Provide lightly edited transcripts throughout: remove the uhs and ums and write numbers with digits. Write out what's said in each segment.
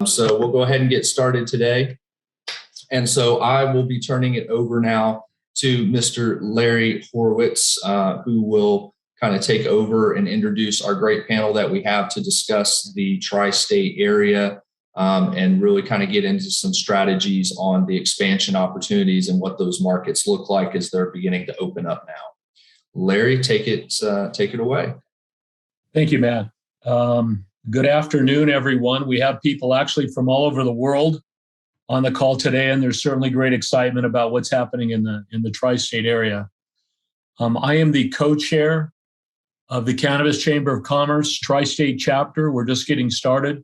So we'll go ahead and get started today. And so I will be turning it over now to Mr. Larry Horowitz, who will kind of take over and introduce our great panel that we have to discuss the tri-state area and really kind of get into some strategies on the expansion opportunities and what those markets look like as they're beginning to open up now. Larry, take it away. Thank you, Matt. Good afternoon, everyone. We have people actually from all over the world on the call today, and there's certainly great excitement about what's happening in the tri-state area. I am the co-chair of the Cannabis Chamber of Commerce Tri-State Chapter. We're just getting started.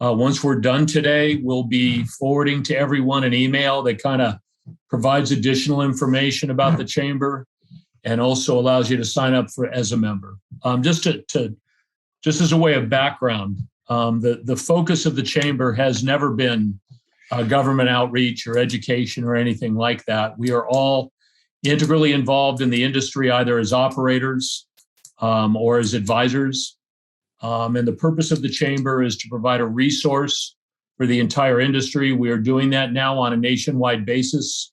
Once we're done today, we'll be forwarding to everyone an email that kind of provides additional information about the chamber and also allows you to sign up as a member. Just as a way of background, the focus of the chamber has never been government outreach or education or anything like that. We are all integrally involved in the industry, either as operators or as advisors. And the purpose of the chamber is to provide a resource for the entire industry. We are doing that now on a nationwide basis.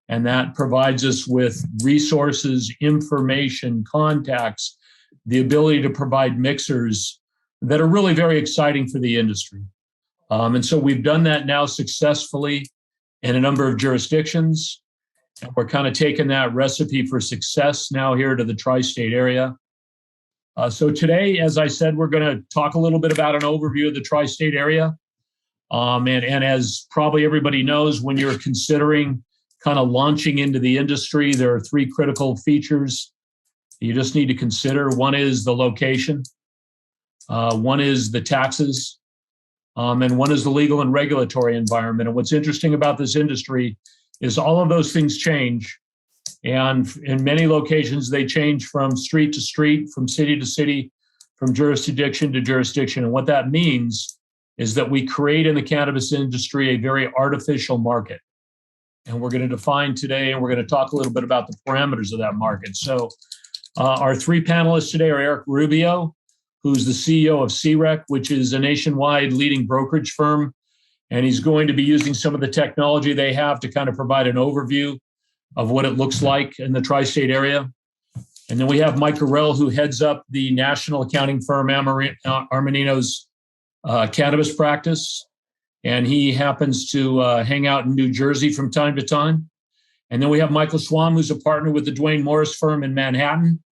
And that provides us with resources, information, contacts, the ability to provide mixers that are really very exciting for the industry. And so we've done that now successfully in a number of jurisdictions. And we're kind of taking that recipe for success now here to the tri-state area. So today, as I said, we're going to talk a little bit about an overview of the tri-state area. And as probably everybody knows, when you're considering kind of launching into the industry, there are three critical features you just need to consider. One is the location, one is the taxes, and one is the legal and regulatory environment. And what's interesting about this industry is all of those things change. And in many locations, they change from street to street, from city to city, from jurisdiction to jurisdiction. And what that means is that we create in the cannabis industry a very artificial market. And we're going to define today, and we're going to talk a little bit about the parameters of that market. So our three panelists today are Eric Rubio, who's the CEO of CREC, which is a nationwide leading brokerage firm. And he's going to be using some of the technology they have to kind of provide an overview of what it looks like in the tri-state area. And then we have Mike Gorell, who heads up the national accounting firm Armanino's cannabis practice. And he happens to hang out in New Jersey from time to time. And then we have Michael Schwam, who's a partner with the Duane Morris firm in Manhattan,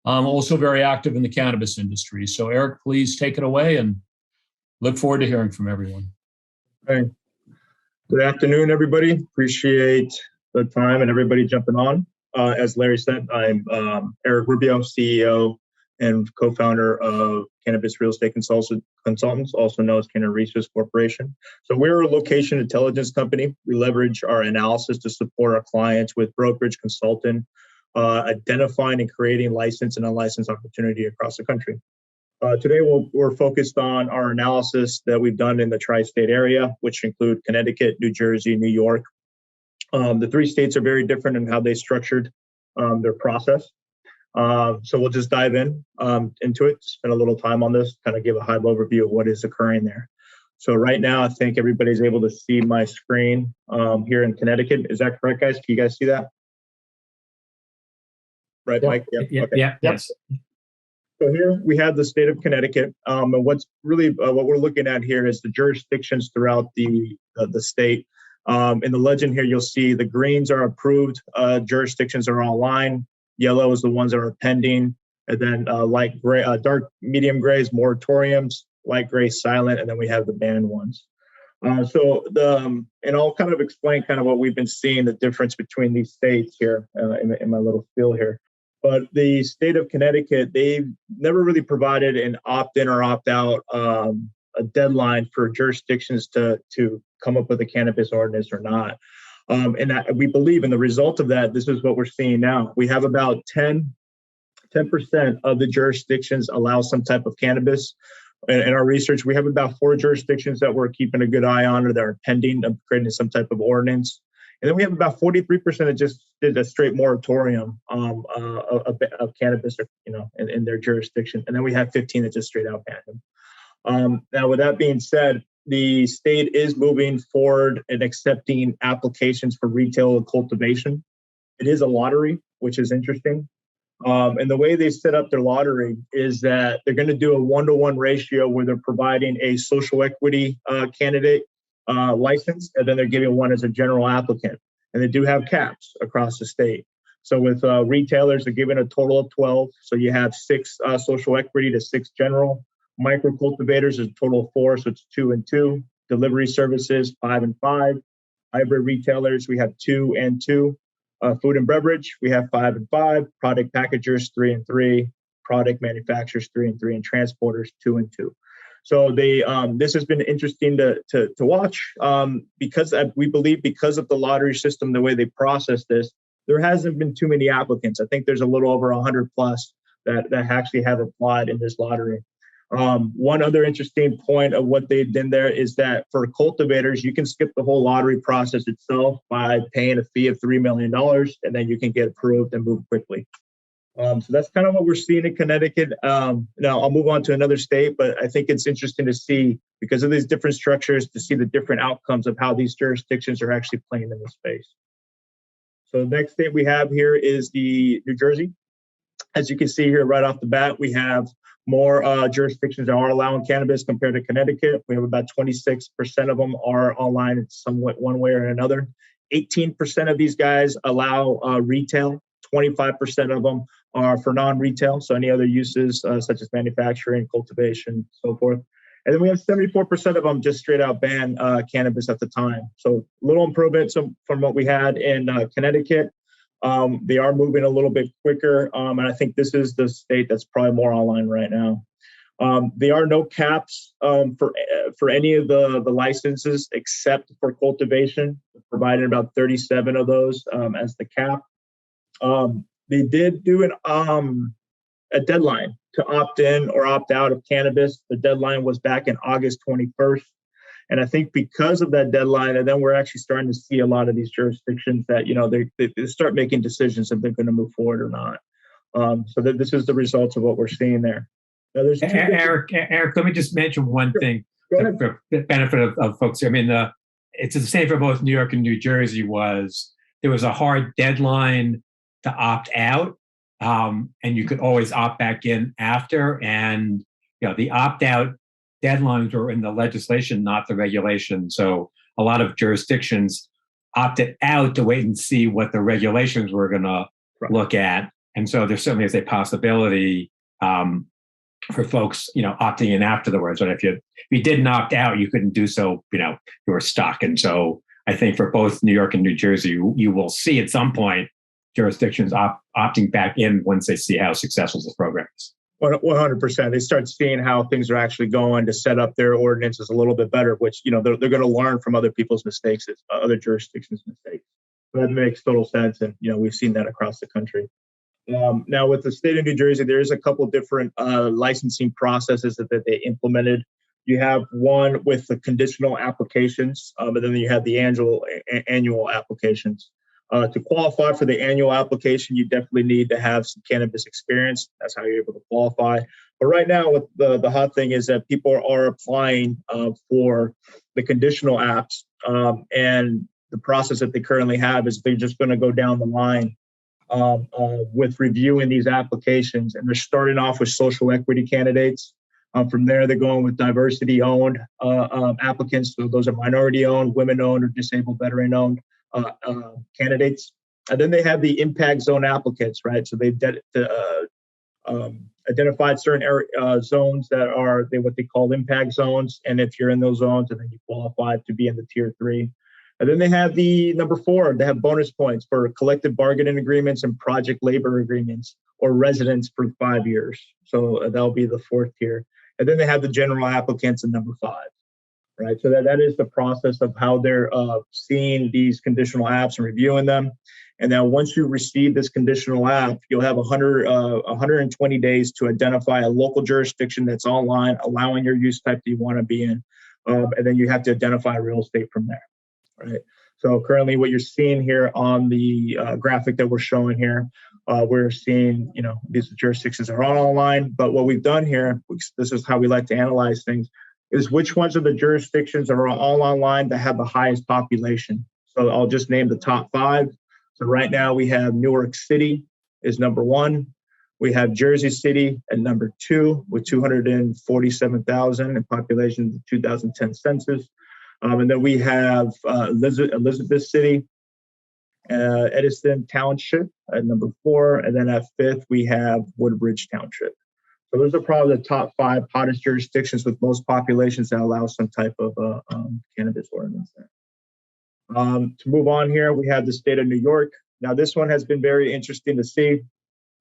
also very active in the cannabis industry. So Eric, please take it away and look forward to hearing from everyone. Hey, good afternoon, everybody. Appreciate the time and everybody jumping on. As Larry said, I'm Eric Rubio, CEO and co-founder of Cannabis Real Estate Consultants, also known as Cannabis Research Corporation. So we're a location intelligence company. We leverage our analysis to support our clients with brokerage, consultant, identifying and creating licensed and unlicensed opportunity across the country. Today, we're focused on our analysis that we've done in the tri-state area, which include Connecticut, New Jersey, New York. The three states are very different in how they structured their process. So we'll just dive into it, spend a little time on this, kind of give a high overview of what is occurring there. So right now, I think everybody's able to see my screen here in Connecticut. Is that correct, guys? Can you guys see that? Right, yep. Mike? Yep. Okay. Yeah. Yes. So here we have the state of Connecticut. And what's really what we're looking at here is the jurisdictions throughout the state. In the legend here, you'll see the greens are approved jurisdictions are online. Yellow is the ones that are pending, and then light gray, dark medium gray is moratoriums, light gray silent, and then we have the banned ones. And I'll kind of explain kind of what we've been seeing, the difference between these states here in my little spiel here. But the state of Connecticut, they've never really provided an opt-in or opt-out a deadline for jurisdictions to come up with a cannabis ordinance or not. We believe in the result of that, this is what we're seeing now. We have about 10% of the jurisdictions allow some type of cannabis. In our research, we have about 4 jurisdictions that we're keeping a good eye on or that are pending of creating some type of ordinance. And then we have about 43% that just did a straight moratorium of cannabis, in their jurisdiction. And then we have 15 that just straight out banned them. Now, with that being said, the state is moving forward and accepting applications for retail and cultivation. It is a lottery, which is interesting. And the way they set up their lottery is that they're going to do a 1-to-1 ratio where they're providing a social equity candidate license, and then they're giving one as a general applicant. And they do have caps across the state. So with retailers, they're giving a total of 12. So you have 6 social equity to 6 general. Micro cultivators is a total of 4, so it's 2 and 2. Delivery services, 5 and 5. Hybrid retailers, we have 2 and 2. Food and beverage, we have 5 and 5. Product packagers, 3 and 3. Product manufacturers, 3 and 3. And transporters, 2 and 2. So they this has been interesting to watch because we believe because of the lottery system, the way they process this, there hasn't been too many applicants. I think there's a little over 100 plus that actually have applied in this lottery. One other interesting point of what they've done there is that for cultivators, you can skip the whole lottery process itself by paying a fee of $3 million, and then you can get approved and move quickly. So that's kind of what we're seeing in Connecticut. Now I'll move on to another state, but I think it's interesting to see, because of these different structures, to see the different outcomes of how these jurisdictions are actually playing in this space. So the next state we have here is the New Jersey. As you can see here right off the bat, we have more jurisdictions that are allowing cannabis compared to Connecticut. We have about 26% of them are online in somewhat one way or another. 18% of these guys allow retail. 25% of them are for non-retail, so any other uses such as manufacturing, cultivation, so forth. And then we have 74% of them just straight out ban cannabis at the time. So little improvement from what we had in Connecticut. They are moving a little bit quicker, and I think this is the state that's probably more online right now. There are no caps for any of the licenses except for cultivation, provided about 37 of those as the cap. They did do a deadline to opt in or opt out of cannabis. The deadline was back in August 21st. And I think because of that deadline, and then we're actually starting to see a lot of these jurisdictions that, they start making decisions if they're going to move forward or not. So that this is the results of what we're seeing there. Now, there's Eric, let me just mention one thing for the benefit of folks. I mean, it's the same for both New York and New Jersey. There was a hard deadline to opt out, and you could always opt back in after. And the opt-out deadlines were in the legislation, not the regulation. So a lot of jurisdictions opted out to wait and see what the regulations were going to look at. And so there certainly is a possibility for folks, opting in afterwards. But if you didn't opt out, you couldn't do so. You were stuck. And so I think for both New York and New Jersey, you will see at some point jurisdictions opting back in once they see how successful this program is. 100%. They start seeing how things are actually going to set up their ordinances a little bit better, which, they're going to learn from other people's mistakes, other jurisdictions' mistakes. So that makes total sense. And, we've seen that across the country. Now, with the state of New Jersey, there is a couple different licensing processes that they implemented. You have one with the conditional applications, and then you have the annual applications. To qualify for the annual application, you definitely need to have some cannabis experience. That's how you're able to qualify. But right now, what the hot thing is that people are applying for the conditional apps, and the process that they currently have is they're just going to go down the line with reviewing these applications, and they're starting off with social equity candidates. From there, they're going with diversity-owned applicants. So those are minority-owned, women-owned, or disabled veteran-owned candidates. And then they have the impact zone applicants, right? So they've identified certain zones that are what they call impact zones. And if you're in those zones, and then you qualify to be in the tier 3. And then they have the number 4, they have bonus points for collective bargaining agreements and project labor agreements or residence for 5 years. So that'll be the 4th tier. And then they have the general applicants in number 5. Right, so that is the process of how they're seeing these conditional apps and reviewing them. And then once you receive this conditional app, you'll have 120 days to identify a local jurisdiction that's online, allowing your use type that you want to be in. And then you have to identify real estate from there. Right. So currently what you're seeing here on the graphic that we're showing here, we're seeing, these jurisdictions are all online. But what we've done here, this is how we like to analyze things. is which ones of the jurisdictions are all online that have the highest population. So I'll just name the top 5. So right now we have New York City is number 1. We have Jersey City at number 2 with 247,000 in population of the 2010 census. And then we have Elizabeth City, Edison Township at number 4. And then at 5th, we have Woodbridge Township. So those are probably the top 5 hottest jurisdictions with most populations that allow some type of cannabis ordinance there. To move on here, we have the state of New York. Now, this one has been very interesting to see.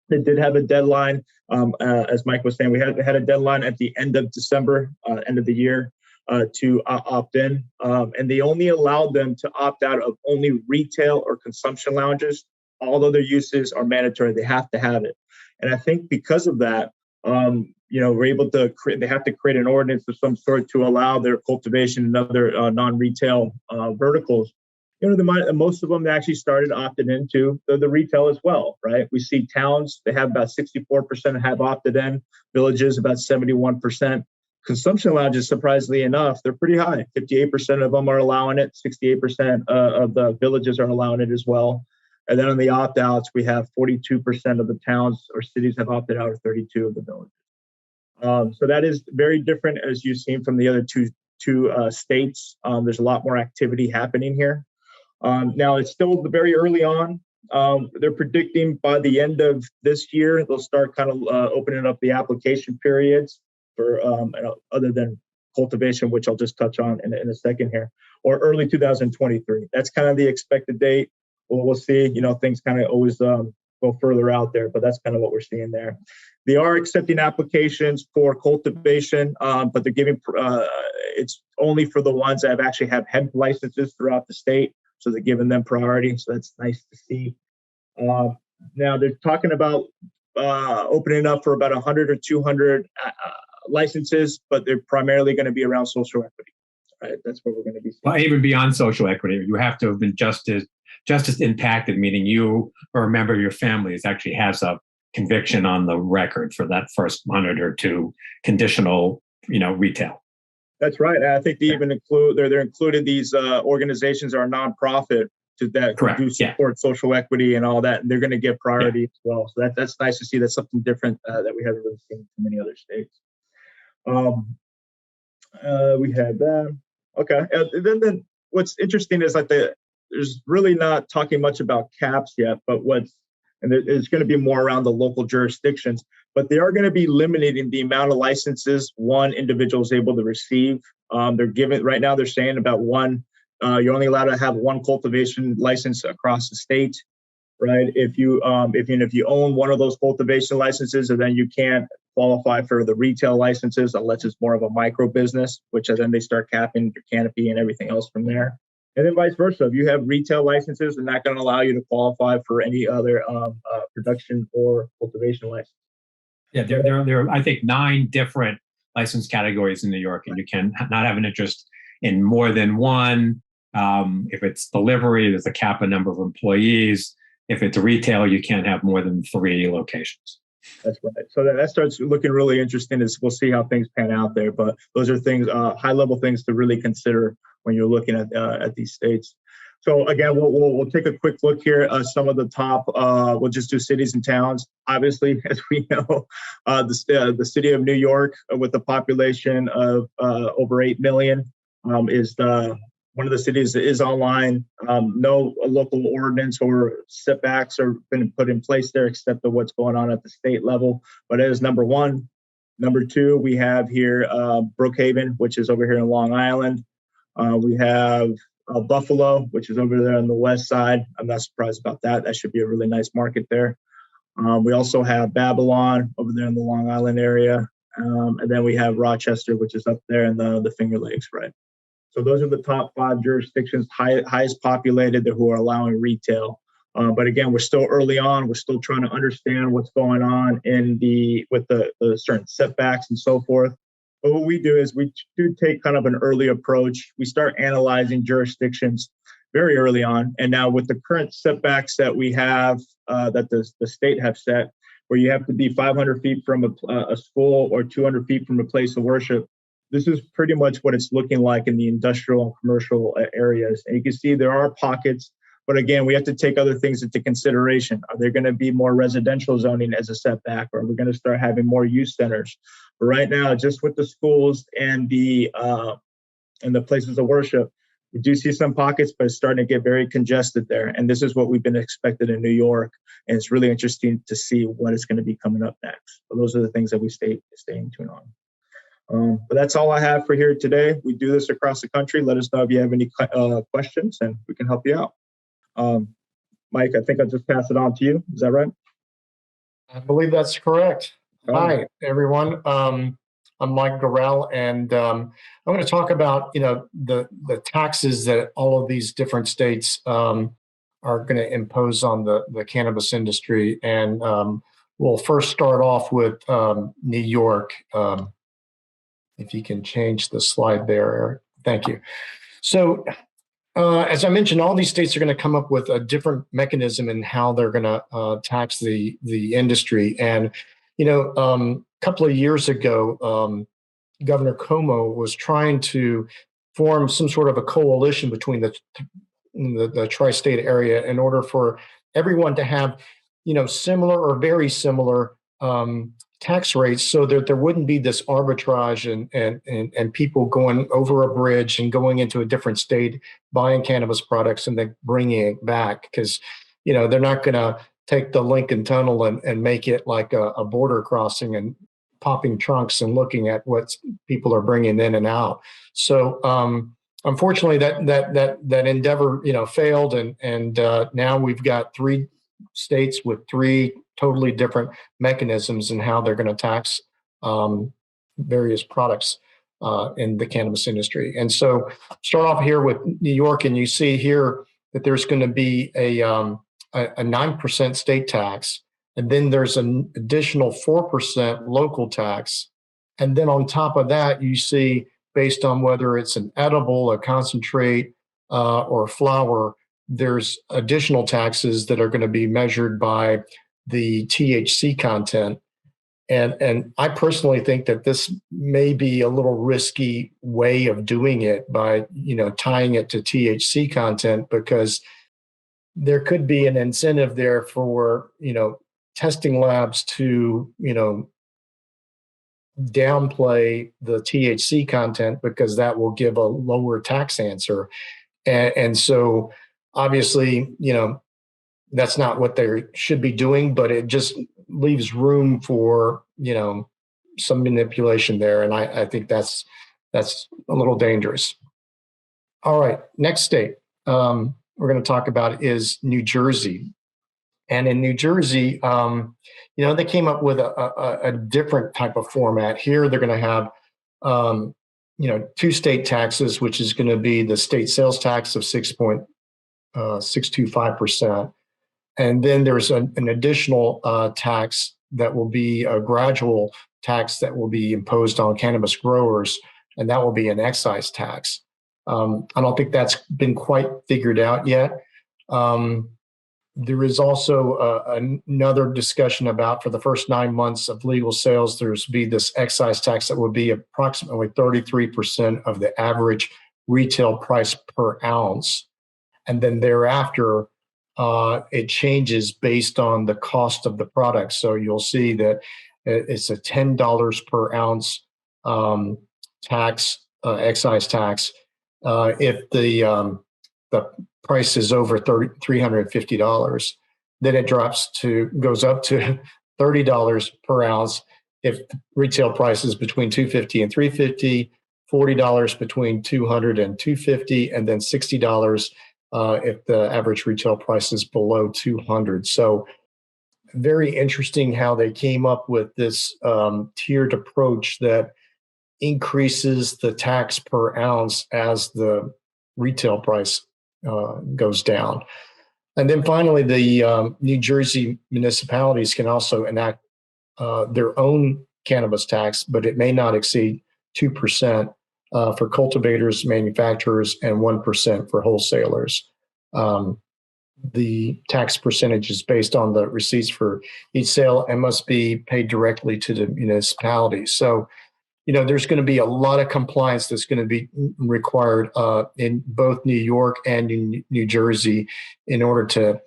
They did have a deadline. As Mike was saying, we had a deadline at the end of December, end of the year, to opt in. And they only allowed them to opt out of only retail or consumption lounges. All other uses are mandatory. They have to have it. And I think because of that, we're able to create, they have to create an ordinance of some sort to allow their cultivation and other non-retail verticals. Most of them they actually started opting into the retail as well, right? We see towns, they have about 64% have opted in, villages about 71%. Consumption lounges, surprisingly enough, they're pretty high. 58% of them are allowing it, 68% of the villages are allowing it as well. And then on the opt-outs, we have 42% of the towns or cities have opted out, or 32 of the villages. So that is very different, as you've seen from the other two states. There's a lot more activity happening here. Now, it's still very early on. They're predicting by the end of this year, they'll start kind of opening up the application periods for other than cultivation, which I'll just touch on in a second here, or early 2023. That's kind of the expected date. We'll see. Things kind of always go further out there, but that's kind of what we're seeing there. They are accepting applications for cultivation, but they're giving it's only for the ones that actually have hemp licenses throughout the state. So they're giving them priority. So that's nice to see. Now they're talking about opening up for about 100 or 200 licenses, but they're primarily going to be around social equity. Right? That's what we're going to be seeing. Well, even beyond social equity, you have to have been just as impacted, meaning you or a member of your family actually has a conviction on the record for that first 100 or 2 conditional, retail. That's right. And I think they even they're included these organizations are nonprofit that do support social equity and all that, and they're going to get priority as well. So that's nice to see. That's something different that we haven't really seen in many other states. We had that. Okay. Then what's interesting is there's really not talking much about caps yet, but it's going to be more around the local jurisdictions, but they are going to be limiting the amount of licenses one individual is able to receive. Right now they're saying about one, you're only allowed to have one cultivation license across the state, right? If you own one of those cultivation licenses, and then you can't qualify for the retail licenses unless it's more of a micro business, which then they start capping your canopy and everything else from there. And then vice versa. If you have retail licenses, they're not going to allow you to qualify for any other production or cultivation license. Yeah, there are, I think, 9 different license categories in New York, and you can not have an interest in more than one. If it's delivery, there's a cap on number of employees. If it's retail, you can't have more than 3 locations. That's right. So that starts looking really interesting. We'll see how things pan out there. But those are things, high-level things to really consider when you're looking at these states. So again, we'll take a quick look here. Some of the top, we'll just do cities and towns. Obviously, as we know, the city of New York, with a population of over 8 million, is one of the cities that is online. No local ordinance or setbacks are been put in place there, except for what's going on at the state level. But it is number 1. Number 2, we have here Brookhaven, which is over here in Long Island. We have Buffalo, which is over there on the west side. I'm not surprised about that. That should be a really nice market there. We also have Babylon over there in the Long Island area. And then we have Rochester, which is up there in the Finger Lakes, right? So those are the top 5 jurisdictions, highest populated, who are allowing retail. But again, we're still early on. We're still trying to understand what's going on with the certain setbacks and so forth. But what we do is we do take kind of an early approach. We start analyzing jurisdictions very early on. And now with the current setbacks that we have, that the state have set, where you have to be 500 feet from a school or 200 feet from a place of worship, this is pretty much what it's looking like in the industrial and commercial areas. And you can see there are pockets, but again, we have to take other things into consideration. Are there going to be more residential zoning as a setback, or are we going to start having more youth centers? But right now, just with the schools and the places of worship, we do see some pockets, but it's starting to get very congested there. And this is what we've been expected in New York. And it's really interesting to see what is going to be coming up next. But those are the things that we stay in tune on. But that's all I have for here today. We do this across the country. Let us know if you have any questions and we can help you out. Mike, I think I'll just pass it on to you. Is that right? I believe that's correct. Hi, everyone. I'm Mike Gorell, and I'm going to talk about, the taxes that all of these different states are going to impose on the cannabis industry. And we'll first start off with New York. If you can change the slide there, Eric. Thank you. So, as I mentioned, all these states are going to come up with a different mechanism in how they're going to tax the industry. And a couple of years ago, Governor Cuomo was trying to form some sort of a coalition between the tri-state area in order for everyone to have, similar or very similar tax rates, so that there wouldn't be this arbitrage and people going over a bridge and going into a different state, buying cannabis products and then bringing it back, because they're not going to take the Lincoln Tunnel and make it like a border crossing and popping trunks and looking at what people are bringing in and out. So unfortunately, that endeavor failed, and now we've got 3 states with 3 totally different mechanisms in how they're going to tax various products in the cannabis industry. And so start off here with New York, and you see here that there's going to be a 9% state tax, and then there's an additional 4% local tax. And then on top of that, you see, based on whether it's an edible, a concentrate, or flower, there's additional taxes that are going to be measured by the THC content. And I personally think that this may be a little risky way of doing it by, tying it to THC content, because there could be an incentive there for, testing labs to, downplay the THC content, because that will give a lower tax answer. And so obviously, that's not what they should be doing, but it just leaves room for, some manipulation there. And I think that's a little dangerous. All right, next state we're going to talk about is New Jersey. And in New Jersey, they came up with a different type of format. Here, they're going to have, 2 state taxes, which is going to be the state sales tax of 6.625%. And then there's an additional tax that will be a gradual tax that will be imposed on cannabis growers, and that will be an excise tax. I don't think that's been quite figured out yet. There is also another discussion about, for the first 9 months of legal sales, there's be this excise tax that would be approximately 33% of the average retail price per ounce. And then thereafter, it changes based on the cost of the product. So you'll see that it's a $10 per ounce tax, excise tax. If the price is over $350, then it goes up to $30 per ounce. If retail price is between $250 and $350, $40 between $200 and $250, and then $60 if the average retail price is below $200. So very interesting how they came up with this tiered approach that increases the tax per ounce as the retail price goes down. And then finally, the New Jersey municipalities can also enact their own cannabis tax, but it may not exceed 2% for cultivators, manufacturers, and 1% for wholesalers. The tax percentage is based on the receipts for each sale and must be paid directly to the municipality. So there's going to be a lot of compliance that's going to be required in both New York and in New Jersey in order to,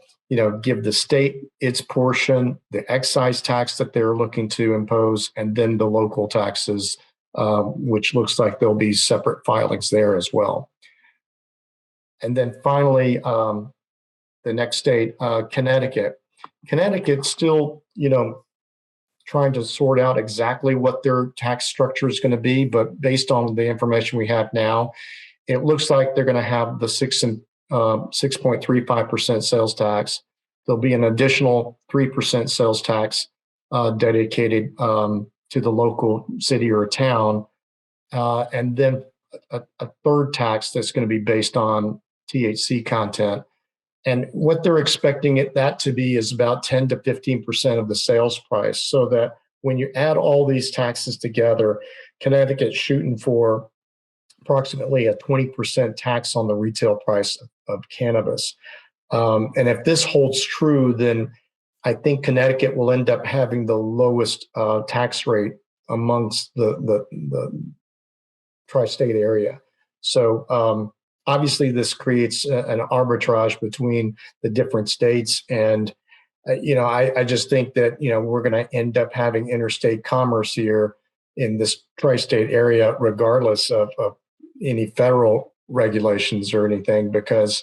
give the state its portion, the excise tax that they're looking to impose, and then the local taxes, which looks like there'll be separate filings there as well. And then finally, the next state, Connecticut. Connecticut's still, trying to sort out exactly what their tax structure is going to be, but based on the information we have now, it looks like they're going to have the 6.35% sales tax. There'll be an additional 3% sales tax dedicated to the local city or town, and then a third tax that's going to be based on THC content. And what they're expecting that to be is about 10 to 15% of the sales price. So that when you add all these taxes together, Connecticut's shooting for approximately a 20% tax on the retail price of cannabis. And if this holds true, then I think Connecticut will end up having the lowest tax rate amongst the tri-state area. So obviously, this creates an arbitrage between the different states. And, I just think that, we're going to end up having interstate commerce here in this tri-state area, regardless of any federal regulations or anything, because,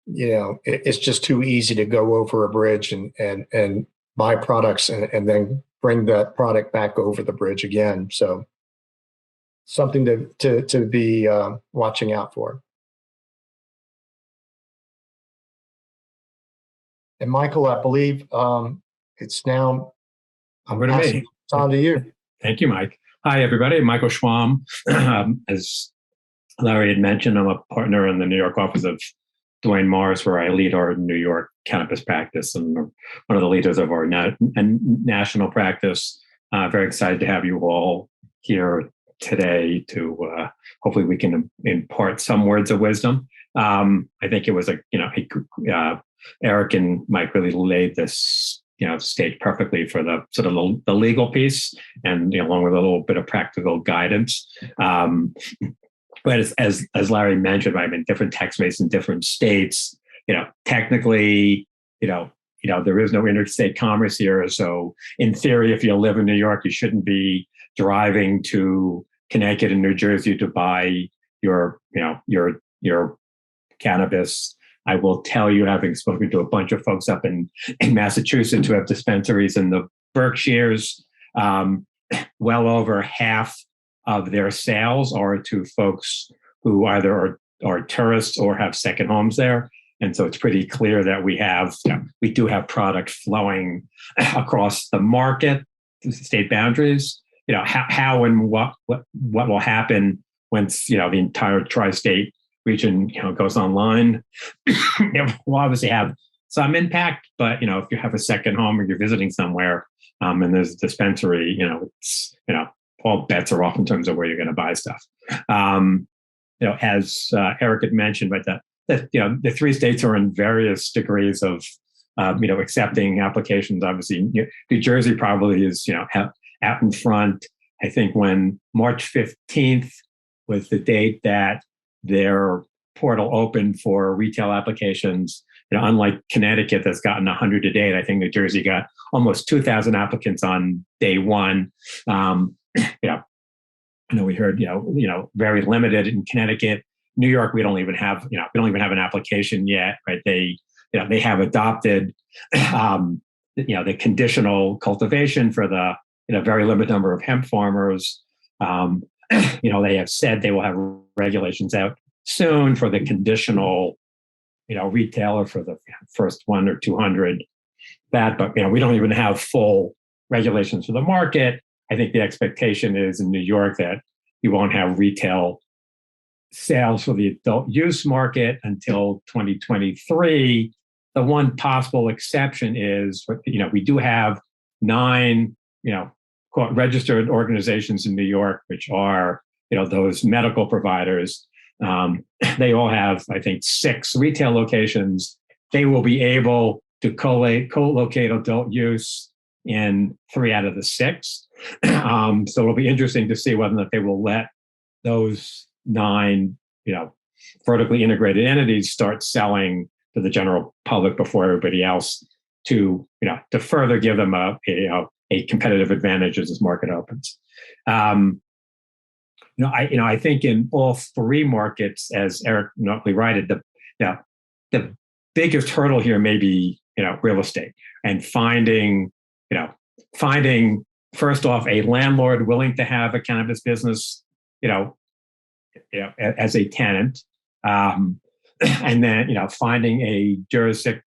it's just too easy to go over a bridge and buy products and then bring that product back over the bridge again. So something to be watching out for. And Michael, I believe it's now. I'm going to me. It's on to you. Thank you, Mike. Hi, everybody. Michael Schwam. As Larry had mentioned, I'm a partner in the New York office of Dwayne Morris, where I lead our New York cannabis practice and one of the leaders of our national practice. Very excited to have you all here today to hopefully we can impart some words of wisdom. I think it was Eric and Mike really laid this, stage perfectly for the sort of the legal piece, and along with a little bit of practical guidance. But as Larry mentioned, I mean, different tax rates in different states. Technically, there is no interstate commerce here. So in theory, if you live in New York, you shouldn't be driving to Connecticut and New Jersey to buy your cannabis. I will tell you, having spoken to a bunch of folks up in Massachusetts who have dispensaries in the Berkshires, well over half of their sales are to folks who either are tourists or have second homes there. And so it's pretty clear that we do have product flowing across the market, the state boundaries. How and what will happen once the entire tri-state region goes online. It will obviously have some impact, but if you have a second home or you're visiting somewhere and there's a dispensary, it's all bets are off in terms of where you're going to buy stuff. As Eric had mentioned, but the three states are in various degrees of accepting applications. Obviously, New Jersey probably is out in front. I think when March 15th was the date that their portal opened for retail applications, unlike Connecticut that's gotten 100 a day, I think New Jersey got almost 2,000 applicants on day one. I know we heard, very limited in Connecticut. New York, we don't even have an application yet, right? They have adopted, the conditional cultivation for the, very limited number of hemp farmers. They have said they will have regulations out soon for the conditional, retailer for the first 1 or 200. But we don't even have full regulations for the market. I think the expectation is in New York that you won't have retail sales for the adult use market until 2023. The one possible exception is, we do have 9, quote, registered organizations in New York, which are, those medical providers. They all have, I think, 6 retail locations. They will be able to co-locate adult use in 3 out of the 6. So it'll be interesting to see whether or not they will let those 9, vertically integrated entities start selling to the general public before everybody else to further give them a competitive advantage as this market opens. I think in all 3 markets, as Eric notably righted, the biggest hurdle here may be real estate and finding first off a landlord willing to have a cannabis business as a tenant, and then finding a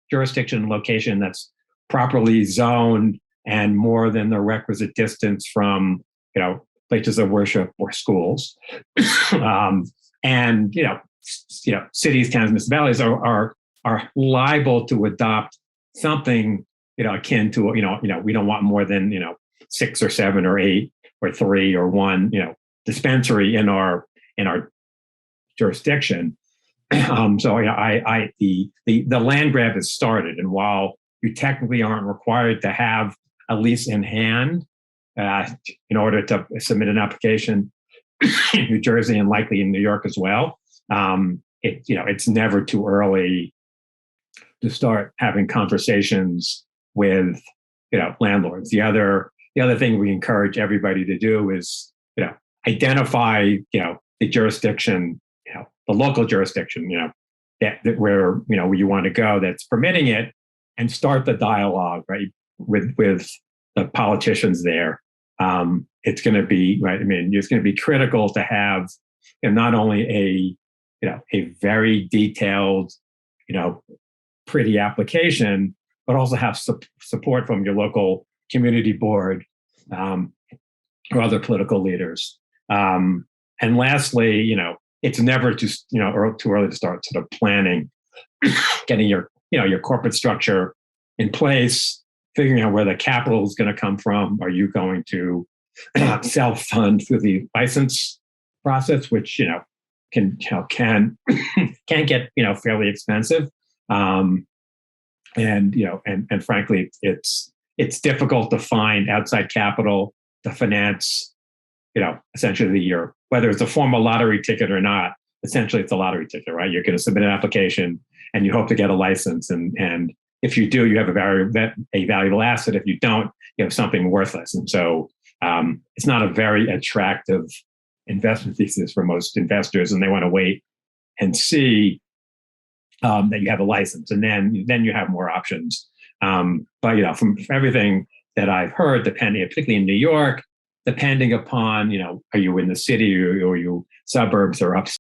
jurisdiction location that's properly zoned and more than the requisite distance from places of worship or schools. And cities, towns, municipalities are liable to adopt something akin to we don't want more than 6 or 7 or 8 or 3 or 1 dispensary in our jurisdiction. So the land grab has started, and while you technically aren't required to have a lease in hand in order to submit an application in New Jersey and likely in New York as well, it's never too early to start having conversations with landlords. The other thing we encourage everybody to do is identify the jurisdiction, the local jurisdiction, that where you want to go that's permitting it, and start the dialogue with the politicians there. It's going to be it's going to be critical to have not only a very detailed pretty application, but also have support from your local community board or other political leaders. And lastly, it's never too early to start sort of planning, getting your corporate structure in place, figuring out where the capital is going to come from. Are you going to self-fund through the license process, which can get fairly expensive, and frankly, it's difficult to find outside capital to finance essentially whether it's a formal lottery ticket or not. Essentially, it's a lottery ticket, right? You're going to submit an application and you hope to get a license, and if you do, you have a valuable asset. If you don't, you have something worthless. And so it's not a very attractive investment thesis for most investors, and they want to wait and see that you have a license, and then you have more options. But from everything that I've heard, particularly in New York, depending upon are you in the city or are you suburbs or upstate,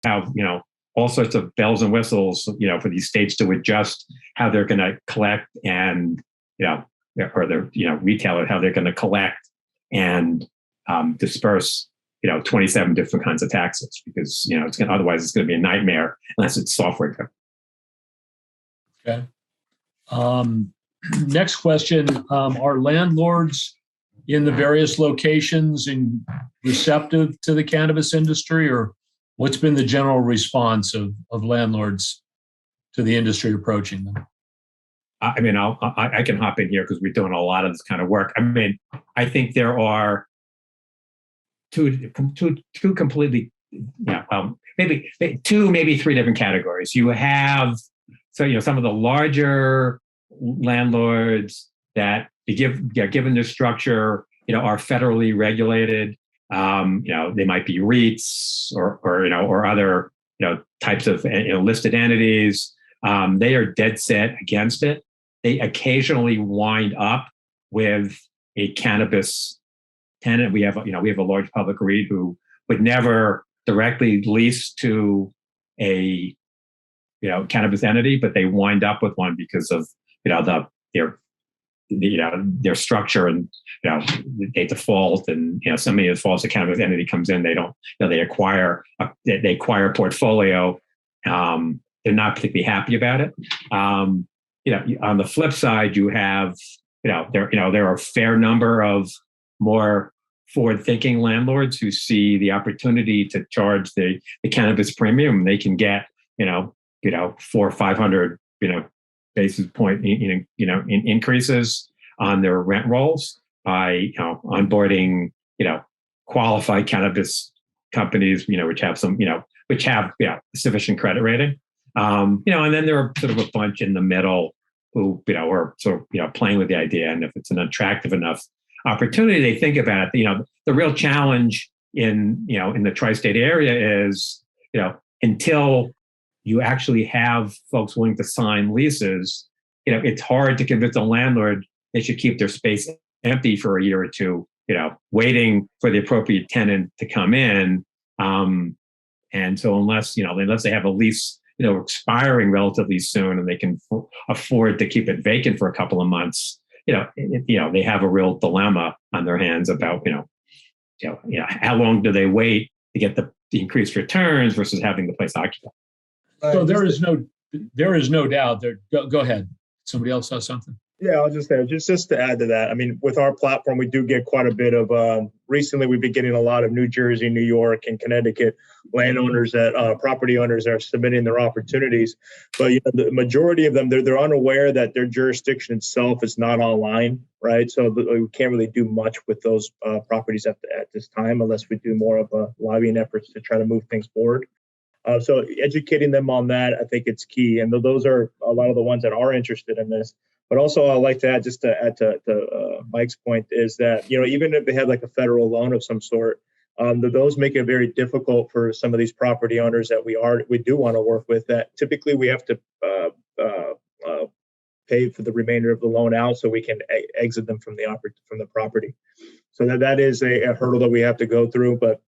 have, all sorts of bells and whistles, for these states to adjust how they're going to collect and, or their, retailer, how they're going to collect and disperse, 27 different kinds of taxes, because, otherwise it's going to be a nightmare unless it's software driven. Okay. Next question. Are landlords in the various locations receptive to the cannabis industry, or what's been the general response of landlords to the industry approaching them? I mean, I can hop in here because we're doing a lot of this kind of work. I mean, I think there are two completely, maybe two, maybe three different categories. You have, some of the larger landlords that given their structure, are federally regulated. They might be REITs or other, types of listed entities. They are dead set against it. They occasionally wind up with a cannabis tenant. We have a large public REIT who would never directly lease to a cannabis entity, but they wind up with one because of their structure, and they default, and somebody defaults, a cannabis entity comes in, they don't, they acquire a portfolio. They're not particularly happy about it. On the flip side, you have there are a fair number of more forward-thinking landlords who see the opportunity to charge the cannabis premium. They can get 400 or 500 basis point increases on their rent rolls by onboarding qualified cannabis companies which have sufficient credit rating. And then there are sort of a bunch in the middle who are sort of playing with the idea, and if it's an attractive enough opportunity, they think about it. The real challenge in the tri-state area is until you actually have folks willing to sign leases, it's hard to convince a landlord they should keep their space empty for a year or two, waiting for the appropriate tenant to come in. And so unless they have a lease, expiring relatively soon, and they can afford to keep it vacant for a couple of months, they have a real dilemma on their hands about, how long do they wait to get the increased returns versus having the place occupied. So there is no doubt there. Go ahead. Somebody else saw something. Yeah, I'll just say, just to add to that. I mean, with our platform, we do get quite a bit of. Recently, we've been getting a lot of New Jersey, New York, and Connecticut landowners property owners that are submitting their opportunities. But the majority of them, they're unaware that their jurisdiction itself is not online, right? So we can't really do much with those properties at this time, unless we do more of a lobbying efforts to try to move things forward. So educating them on that, I think it's key. And those are a lot of the ones that are interested in this. But also, I'd like to add, just to add to Mike's point, is that, even if they have like a federal loan of some sort, those make it very difficult for some of these property owners that we do want to work with, that typically we have to pay for the remainder of the loan out so we can exit them from the property. So that is a hurdle that we have to go through. But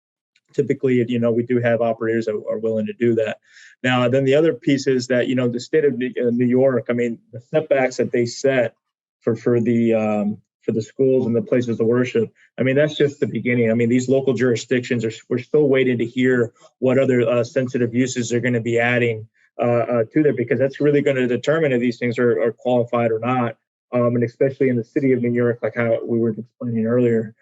typically, we do have operators that are willing to do that. Now, then the other piece is that, the state of New York, I mean, the setbacks that they set for the schools and the places of worship, I mean, that's just the beginning. I mean, these local jurisdictions we're still waiting to hear what other sensitive uses they're going to be adding to there, because that's really going to determine if these things are qualified or not. And especially in the city of New York, like how we were explaining earlier.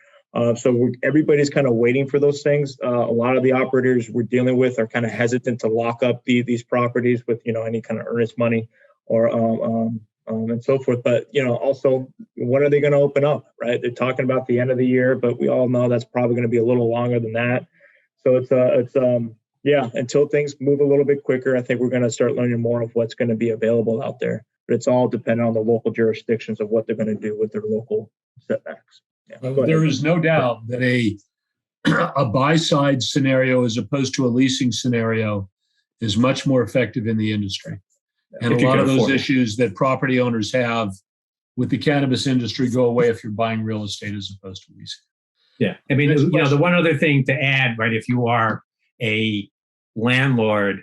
So everybody's kind of waiting for those things. A lot of the operators we're dealing with are kind of hesitant to lock up these properties with any kind of earnest money or and so forth. But also, when are they going to open up? Right? They're talking about the end of the year, but we all know that's probably going to be a little longer than that. So until things move a little bit quicker, I think we're going to start learning more of what's going to be available out there. But it's all dependent on the local jurisdictions of what they're going to do with their local setbacks. Yeah, there is no doubt that a buy-side scenario as opposed to a leasing scenario is much more effective in the industry. And a lot of those issues that property owners have with the cannabis industry go away if you're buying real estate as opposed to leasing. Yeah. I mean, the one other thing to add, right, if you are a landlord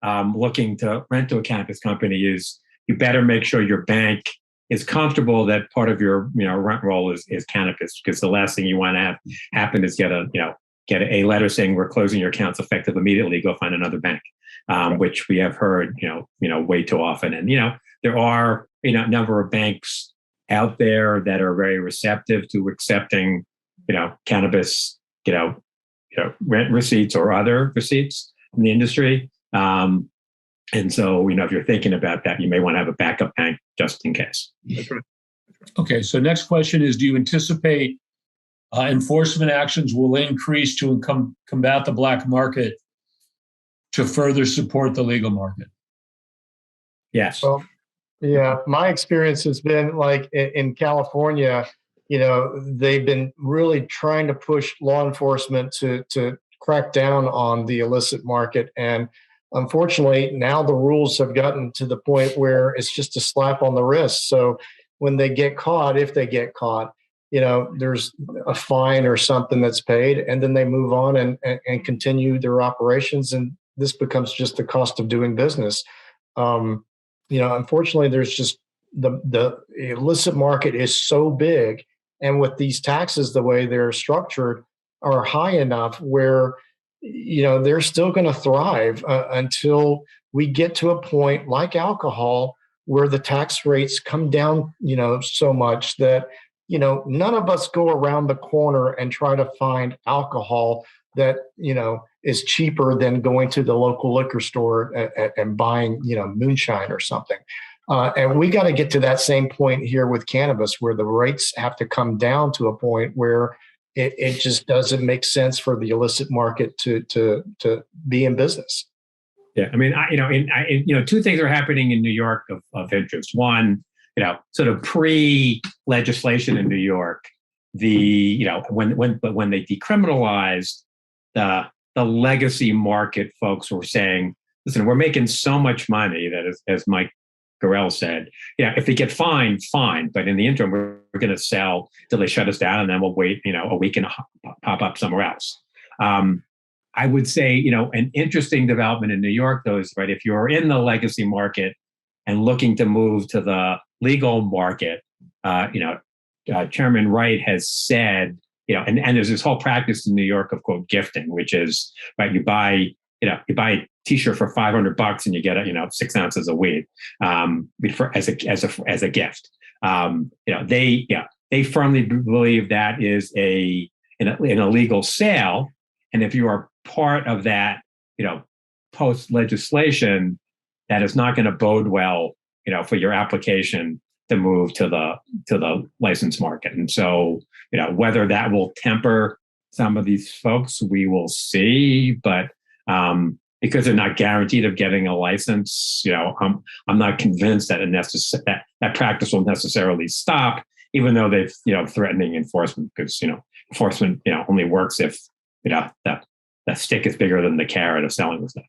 looking to rent to a cannabis company is you better make sure your bank is comfortable that part of your rent roll is cannabis, because the last thing you want to have happen is get a letter saying we're closing your accounts effective immediately. Go find another bank, which we have heard way too often. And there are a number of banks out there that are very receptive to accepting cannabis rent receipts or other receipts in the industry. And so, if you're thinking about that, you may want to have a backup bank just in case. That's right. Okay, so next question is, do you anticipate enforcement actions will increase to combat the black market to further support the legal market? Yes. Well, yeah, my experience has been like in California, they've been really trying to push law enforcement to crack down on the illicit market. And unfortunately, now the rules have gotten to the point where it's just a slap on the wrist. So when they get caught, if they get caught, there's a fine or something that's paid, and then they move on and continue their operations. And this becomes just the cost of doing business. Unfortunately, there's just the illicit market is so big, and with these taxes, the way they're structured, are high enough where they're still going to thrive until we get to a point like alcohol where the tax rates come down, so much that none of us go around the corner and try to find alcohol that is cheaper than going to the local liquor store and buying moonshine or something. And we got to get to that same point here with cannabis, where the rates have to come down to a point where it just doesn't make sense for the illicit market to be in business. Yeah, I mean, two things are happening in New York of interest. One, sort of pre-legislation in New York, when they decriminalized the legacy market, folks were saying, listen, we're making so much money that, as Mike Gorell said, if we get fined, fine. But in the interim, we're going to sell till they shut us down, and then we'll wait, a week and pop up somewhere else. I would say, an interesting development in New York, though, is right. If you're in the legacy market and looking to move to the legal market, Chairman Wright has said, and there's this whole practice in New York of quote gifting, which is right. You buy a T-shirt for $500 and you get 6 ounces of weed as a gift. They firmly believe that is an illegal sale, and if you are part of that, post legislation, that is not going to bode well, for your application to move to the licensed market. And so, whether that will temper some of these folks, we will see. But because they're not guaranteed of getting a license, I'm not convinced that that practice will necessarily stop, even though they've threatening enforcement, because enforcement only works if that stick is bigger than the carrot of selling the stuff.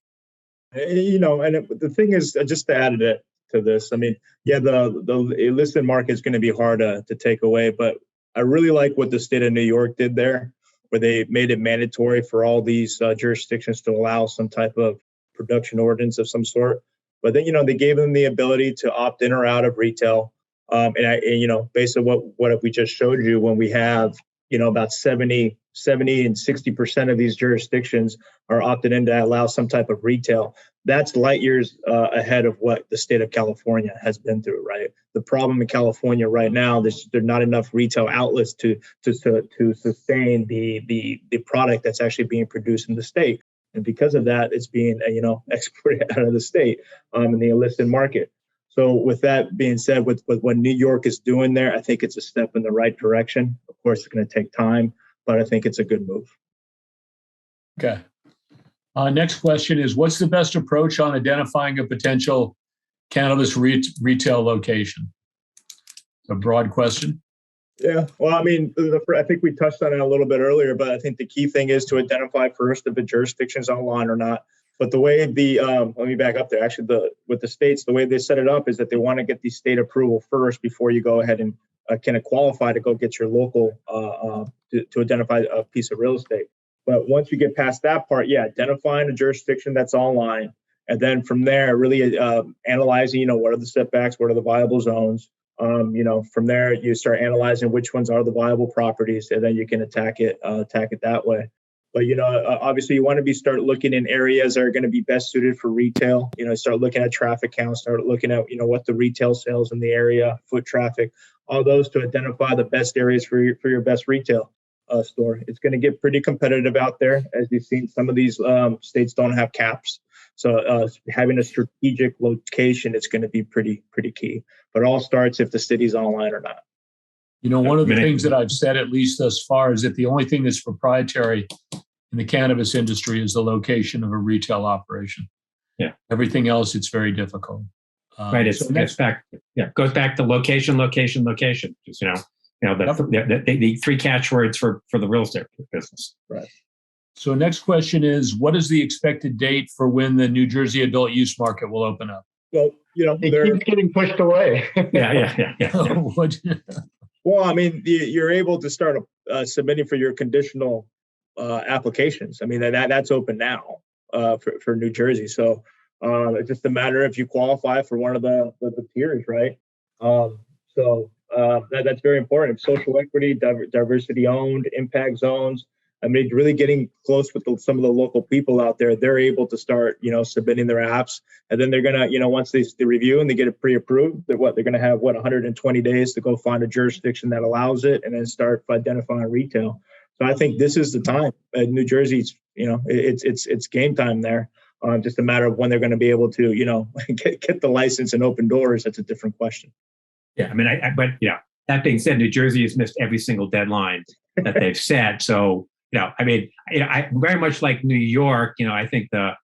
And the thing is, just to add to this, I mean, the illicit market is going to be hard to take away, but I really like what the state of New York did there, where they made it mandatory for all these jurisdictions to allow some type of production ordinance of some sort. But then, they gave them the ability to opt in or out of retail. Based on what we just showed you, when we have, about 70 and 60% of these jurisdictions are opted in to allow some type of retail. That's light years ahead of what the state of California has been through, right? The problem in California right now, there's not enough retail outlets to sustain the product that's actually being produced in the state. And because of that, it's being, exported out of the state in the illicit market. So with that being said, with what New York is doing there, I think it's a step in the right direction. Of course, it's going to take time, but I think it's a good move. Okay. Next question is, what's the best approach on identifying a potential cannabis retail location? A broad question. Yeah, well, I mean, I think we touched on it a little bit earlier, but I think the key thing is to identify first if the jurisdiction's online or not. But the way let me back up there. Actually, with the states, the way they set it up is that they want to get the state approval first before you go ahead and can qualify to go get your local to identify a piece of real estate. But once you get past that part, yeah, identifying a jurisdiction that's online. And then from there, really analyzing, what are the setbacks, what are the viable zones. From there, you start analyzing which ones are the viable properties, and then you can attack it that way. But obviously, you want to start looking in areas that are going to be best suited for retail. Start looking at traffic counts, start looking at what the retail sales in the area, foot traffic, all those to identify the best areas for your best retail store. It's going to get pretty competitive out there, as you've seen. Some of these states don't have caps, so having a strategic location is going to be pretty key. But it all starts if the city's online or not. One of the things that I've said, at least thus far, is that the only thing that's proprietary in the cannabis industry is the location of a retail operation. Yeah. Everything else, it's very difficult. Right. Goes back to location. Just, the three catchwords for the real estate business. Right. So next question is, what is the expected date for when the New Jersey adult use market will open up? Well, it keeps getting pushed away. Yeah. Well, I mean, you're able to start submitting for your conditional applications. I mean, that's open now for New Jersey. So it's just a matter if you qualify for one of the tiers, right? That's very important. Social equity, diversity owned, impact zones. I mean, really getting close with some of the local people out there. They're able to start, submitting their apps, and then they're gonna, once they review and they get it pre-approved, they're gonna have 120 days to go find a jurisdiction that allows it, and then start identifying retail. So I think this is the time. New Jersey's, it's game time there. Just a matter of when they're going to be able to, get the license and open doors. That's a different question. Yeah, I mean, but that being said, New Jersey has missed every single deadline that they've set. So. I very much like New York. I think the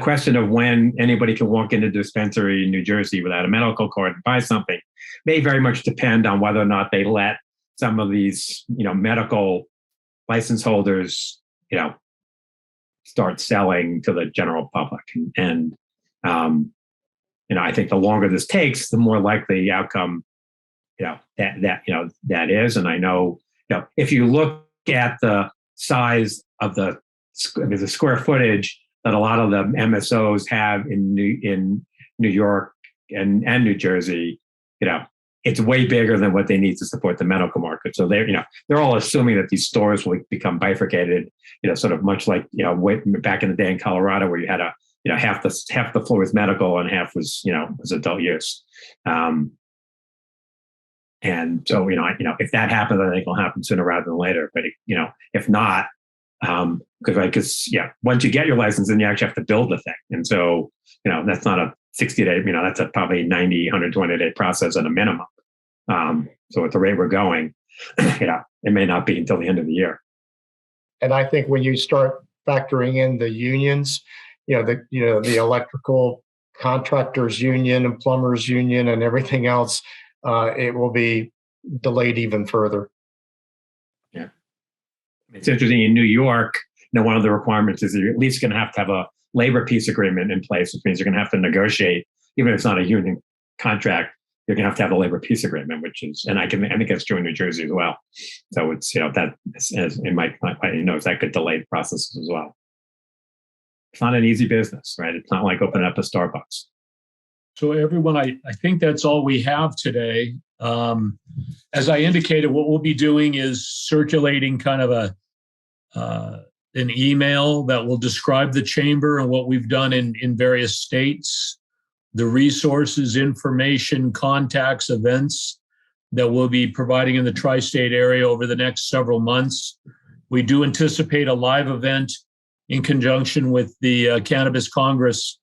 question of when anybody can walk into a dispensary in New Jersey without a medical card and buy something may very much depend on whether or not they let some of these, medical license holders, start selling to the general public. And I think the longer this takes, the more likely the outcome, that is. And I know, if you look at the size of the square footage that a lot of the MSOs have in New York and New Jersey, it's way bigger than what they need to support the medical market. So they're all assuming that these stores will become bifurcated, sort of much like, way back in the day in Colorado, where you had half the floor was medical and half was adult use. And so, if that happens, I think it'll happen sooner rather than later. But, if not, because once you get your license, then you actually have to build the thing. And so, that's not a 60-day, that's a probably 90, 120-day process at a minimum. So at the rate we're going, it may not be until the end of the year. And I think when you start factoring in the unions, the electrical contractors union and plumbers union and everything else, it will be delayed even further. Yeah. It's interesting in New York, one of the requirements is that you're at least going to have a labor peace agreement in place, which means you're going to have to negotiate, even if it's not a union contract, you're going to have a labor peace agreement, which is, and I think that's true in New Jersey as well. So it's, that could delay the processes as well. It's not an easy business, right? It's not like opening up a Starbucks. So everyone, I think that's all we have today. As I indicated, what we'll be doing is circulating kind of an email that will describe the chamber and what we've done in various states, the resources, information, contacts, events that we'll be providing in the tri-state area over the next several months. We do anticipate a live event in conjunction with the Cannabis Congress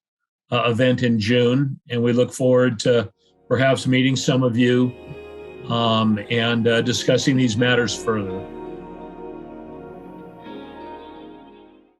event in June, and we look forward to perhaps meeting some of you and discussing these matters further.